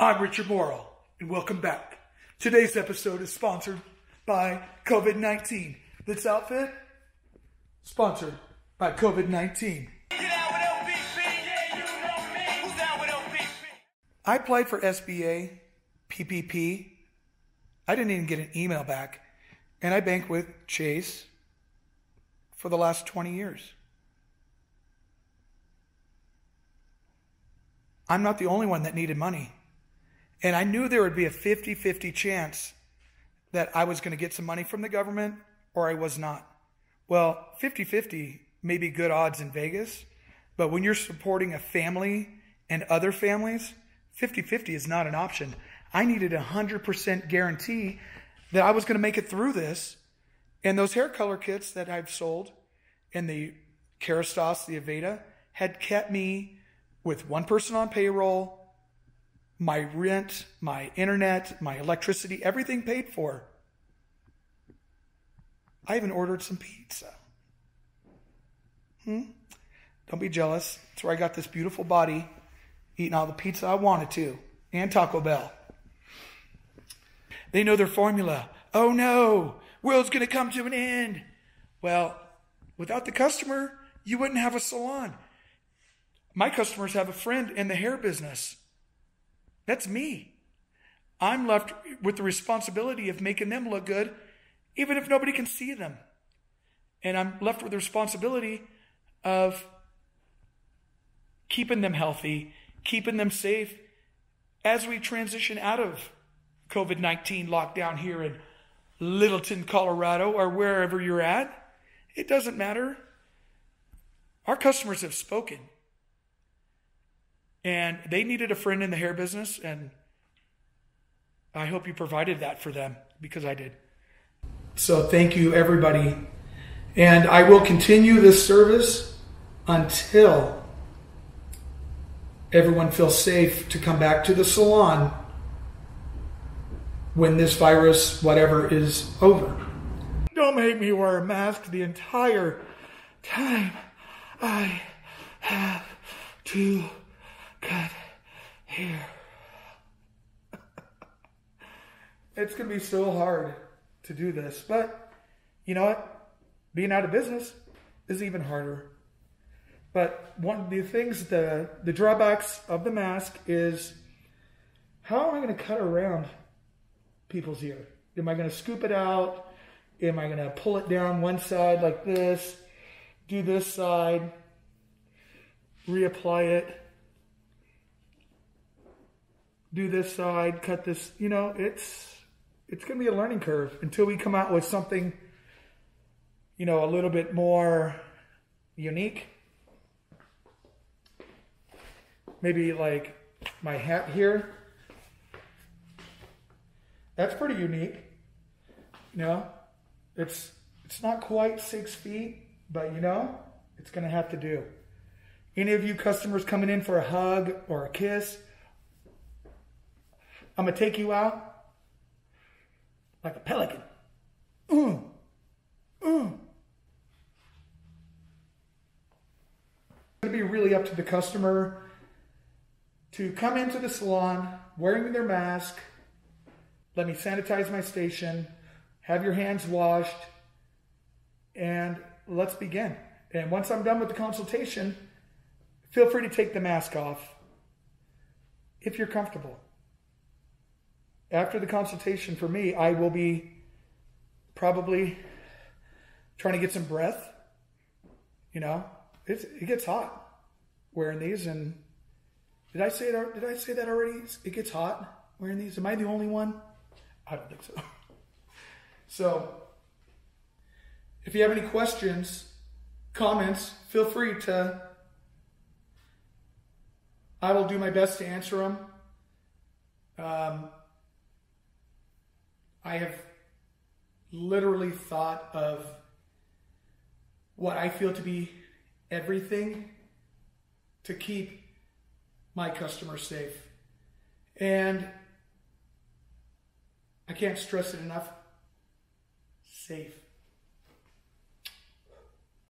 I'm Richard Morrill, and welcome back. Today's episode is sponsored by COVID-19. This outfit, sponsored by COVID-19. I applied for SBA, PPP. I didn't even get an email back. And I bank with Chase for the last 20 years. I'm not the only one that needed money. And I knew there would be a 50-50 chance that I was going to get some money from the government or I was not. Well, 50-50 may be good odds in Vegas, but when you're supporting a family and other families, 50-50 is not an option. I needed 100% guarantee that I was going to make it through this. And those hair color kits that I've sold and the Kerastase, the Aveda, had kept me with one person on payroll, my rent, my internet, my electricity, everything paid for. I even ordered some pizza. Don't be jealous. That's where I got this beautiful body, eating all the pizza I wanted to, and Taco Bell. They know their formula. Oh no, world's going to come to an end. Well, without the customer, you wouldn't have a salon. My customers have a friend in the hair business. That's me. I'm left with the responsibility of making them look good, even if nobody can see them. And I'm left with the responsibility of keeping them healthy, keeping them safe as we transition out of COVID-19 lockdown here in Littleton, Colorado, or wherever you're at. It doesn't matter. Our customers have spoken. And they needed a friend in the hair business, and I hope you provided that for them, because I did. So thank you, everybody. And I will continue this service until everyone feels safe to come back to the salon when this virus, whatever, is over. Don't make me wear a mask the entire time I have to cut hair. It's going to be so hard to do this, but you know what? Being out of business is even harder. But one of the things, the drawbacks of the mask is, how am I going to cut around people's ear? Am I going to scoop it out? Am I going to pull it down one side like this? Do this side? Reapply it? Do this side, cut this, you know, it's going to be a learning curve until we come out with something, you know, a little bit more unique. Maybe like my hat here. That's pretty unique. You know, it's not quite 6 feet, but you know, it's going to have to do. Any of you customers coming in for a hug or a kiss, I'm going to take you out like a pelican. It's going to be really up to the customer to come into the salon wearing their mask. Let me sanitize my station. Have your hands washed. And let's begin. And once I'm done with the consultation, feel free to take the mask off if you're comfortable. After the consultation for me, I will be probably trying to get some breath. You know, it gets hot wearing these. And did I say that already? It gets hot wearing these. Am I the only one? I don't think so. So, if you have any questions, comments, feel free to. I will do my best to answer them. I have literally thought of what I feel to be everything to keep my customers safe. And I can't stress it enough. Safe.